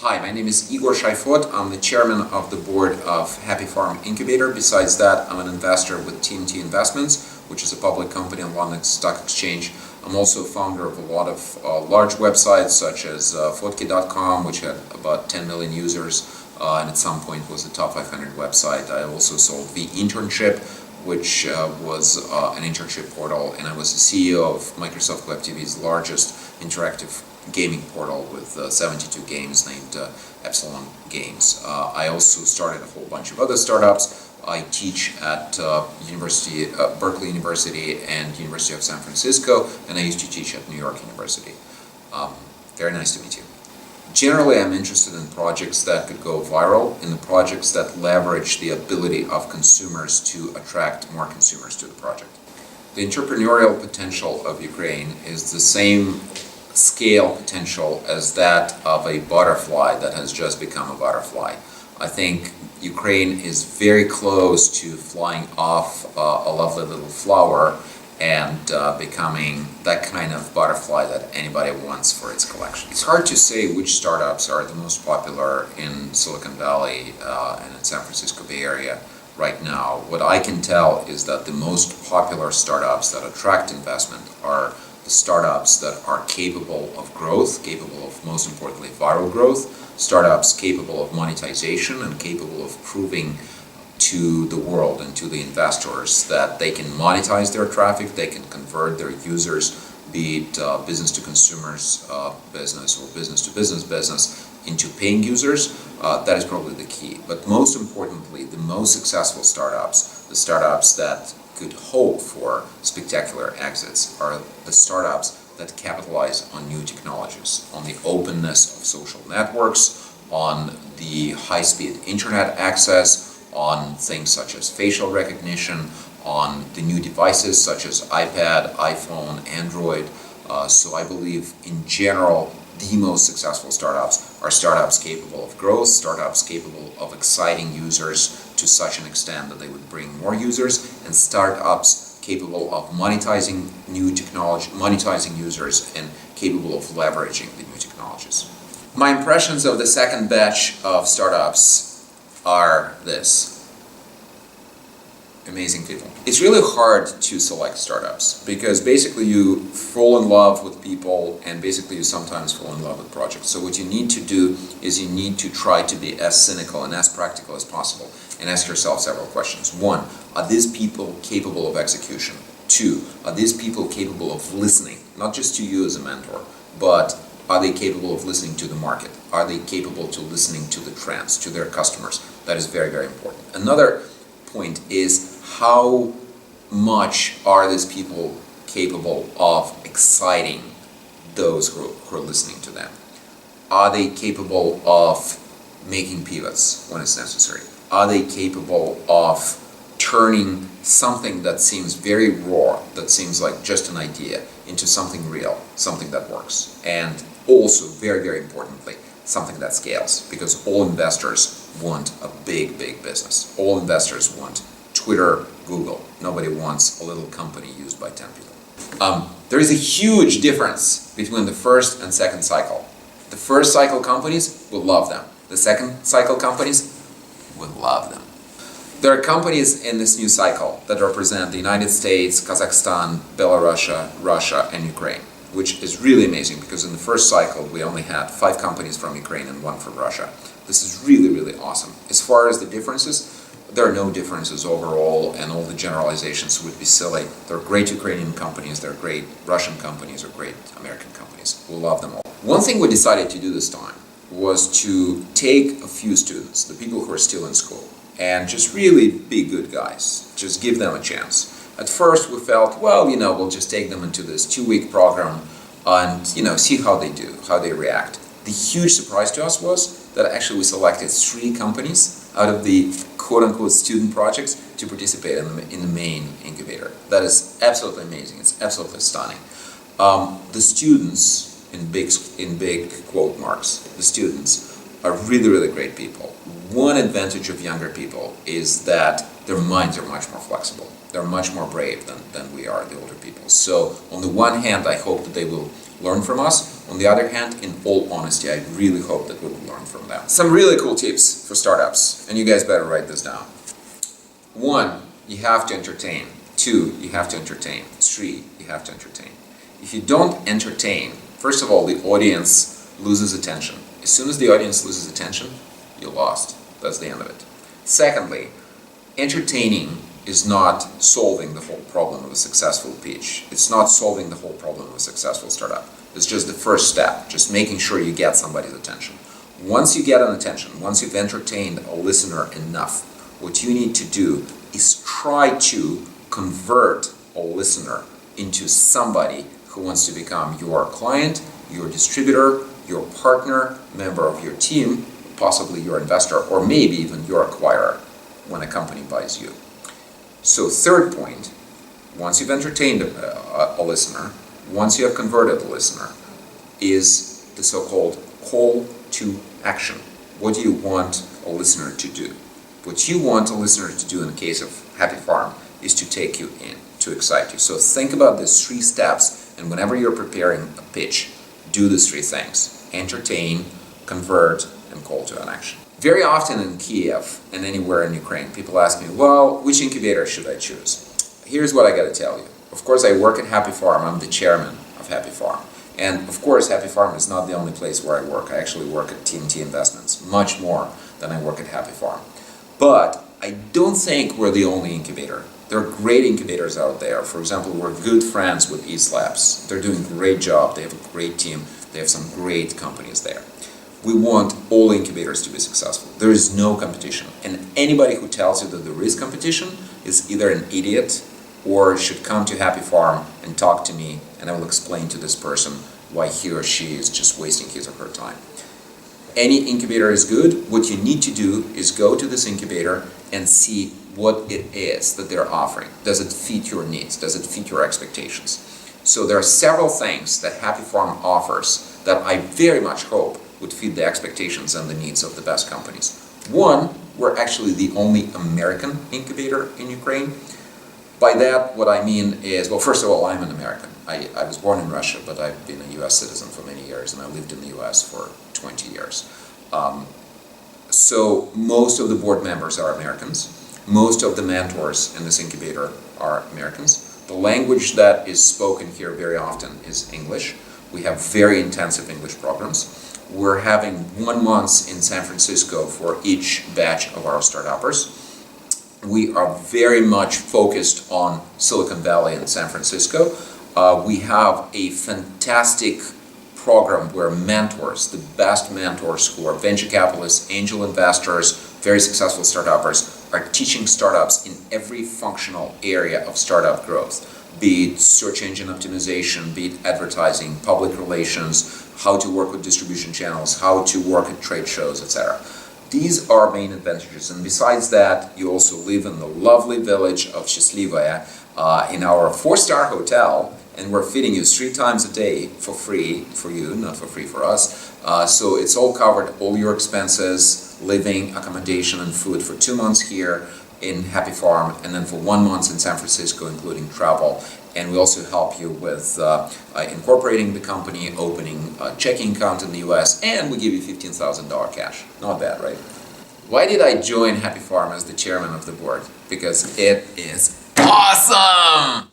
Hi, my name is Igor Shoifot. I'm the chairman of the board of Happy Farm Incubator. Besides that, I'm an investor with TNT Investments, which is a public company on London Stock Exchange. I'm also founder of a lot of large websites such as Fotki.com, which had about 10 million users and at some point was a top 500 website. I also sold vInternship, which was an internship portal, and I was the CEO of Microsoft Web TV's largest interactive gaming portal with 72 games named Epsilon Games. I also started a whole bunch of other startups. I teach at Berkeley University and University of San Francisco, and I used to teach at New York University. Very nice to meet you. Generally, I'm interested in projects that could go viral, in the projects that leverage the ability of consumers to attract more consumers to the project. The entrepreneurial potential of Ukraine is the same scale potential as that of a butterfly that has just become a butterfly. I think Ukraine is very close to flying off a lovely little flower and becoming that kind of butterfly that anybody wants for its collection. It's hard to say which startups are the most popular in Silicon Valley and in San Francisco Bay Area right now. What I can tell is that the most popular startups that attract investment are the startups that are capable of growth, capable of, most importantly, viral growth, startups capable of monetization and capable of proving to the world and to the investors that they can monetize their traffic, they can convert their users, be it business to consumers business or business to business business, into paying users. That is probably the key. But most importantly, the most successful startups, the startups that could hope for spectacular exits, are the startups that capitalize on new technologies, on the openness of social networks, on the high-speed internet access, on things such as facial recognition, on the new devices such as iPad, iPhone, Android. So I believe in general the most successful startups are startups capable of growth, startups capable of exciting users to such an extent that they would bring more users, and startups capable of monetizing new technology, monetizing users, and capable of leveraging the new technologies. My impressions of the second batch of startups are this. Amazing people. It's really hard to select startups because basically you fall in love with people and basically you sometimes fall in love with projects. So what you need to do is you need to try to be as cynical and as practical as possible and ask yourself several questions. One, are these people capable of execution? Two, are these people capable of listening, not just to you as a mentor, but are they capable of listening to the market? Are they capable to listening to the trends, to their customers? That is very, very important. Another point is how much are these people capable of exciting those who are listening to them? Are they capable of making pivots when it's necessary? Are they capable of turning something that seems very raw, that seems like just an idea, into something real, something that works? And also, very, very importantly, something that scales, because all investors want a big, big business. All investors want Twitter, Google. Nobody wants a little company used by 10 people. There is a huge difference between the first and second cycle. The first cycle companies will love them. The second cycle companies will love them. There are companies in this new cycle that represent the United States, Kazakhstan, Belarus, Russia, and Ukraine, which is really amazing because in the first cycle we only had 5 companies from Ukraine and 1 from Russia. This is really, really awesome. As far as the differences, there are no differences overall, and all the generalizations would be silly. There are great Ukrainian companies, there are great Russian companies, or great American companies. We love them all. One thing we decided to do this time was to take a few students, the people who are still in school, and just really be good guys. Just give them a chance. At first we felt, well, we'll just take them into this 2-week program and, see how they do, how they react. The huge surprise to us was that actually we selected 3 companies out of the quote-unquote student projects to participate in the main incubator. That is absolutely amazing. It's absolutely stunning. The students, in big quote marks, the students are really, really great people. One advantage of younger people is that their minds are much more flexible. They're much more brave than we are, the older people. So on the one hand, I hope that they will learn from us. On the other hand, in all honesty, I really hope that we will learn from them. Some really cool tips for startups, and you guys better write this down. 1, you have to entertain. 2, you have to entertain. 3, you have to entertain. If you don't entertain, first of all, the audience loses attention. As soon as the audience loses attention, you're lost. That's the end of it. Secondly, entertaining is not solving the whole problem of a successful pitch. It's not solving the whole problem of a successful startup. It's just the first step, just making sure you get somebody's attention. Once you get an attention, once you've entertained a listener enough, what you need to do is try to convert a listener into somebody who wants to become your client, your distributor, your partner, member of your team, possibly your investor, or maybe even your acquirer when a company buys you. So third point, once you've entertained a listener, once you have converted a listener, is the so-called call to action. What do you want a listener to do? What you want a listener to do in the case of Happy Farm is to take you in, to excite you. So think about these 3 steps, and whenever you're preparing a pitch, do these 3 things: entertain, convert, and call to an action. Very often in Kiev and anywhere in Ukraine, people ask me, well, which incubator should I choose? Here's what I got to tell you. Of course, I work at Happy Farm. I'm the chairman of Happy Farm. And of course, Happy Farm is not the only place where I work. I actually work at TNT Investments, much more than I work at Happy Farm. But I don't think we're the only incubator. There are great incubators out there. For example, we're good friends with East Labs. They're doing a great job. They have a great team. They have some great companies there. We want all incubators to be successful. There is no competition. And anybody who tells you that there is competition is either an idiot or should come to Happy Farm and talk to me, and I will explain to this person why he or she is just wasting his or her time. Any incubator is good. What you need to do is go to this incubator and see what it is that they're offering. Does it fit your needs? Does it fit your expectations? So there are several things that Happy Farm offers that I very much hope would fit the expectations and the needs of the best companies. 1, we're actually the only American incubator in Ukraine. By that, what I mean is, well, first of all, I'm an American. I was born in Russia, but I've been a U.S. citizen for many years, and I lived in the U.S. for 20 years. So most of the board members are Americans. Most of the mentors in this incubator are Americans. The language that is spoken here very often is English. We have very intensive English programs. We're having 1 month in San Francisco for each batch of our startuppers. We are very much focused on Silicon Valley and San Francisco. We have a fantastic program where mentors, the best mentors who are venture capitalists, angel investors, very successful startuppers, are teaching startups in every functional area of startup growth, be it search engine optimization, be it advertising, public relations, how to work with distribution channels, how to work at trade shows, etc. These are main advantages, and besides that, you also live in the lovely village of Счастливая in our 4-star hotel, and we're feeding you 3 times a day for free, for you, not for free for us. So it's all covered, all your expenses, living, accommodation, and food for 2 months here in Happy Farm, and then for 1 month in San Francisco, including travel. And we also help you with incorporating the company, opening a checking account in the US, and we give you $15,000 cash. Not bad, right? Why did I join Happy Farm as the chairman of the board? Because it is awesome!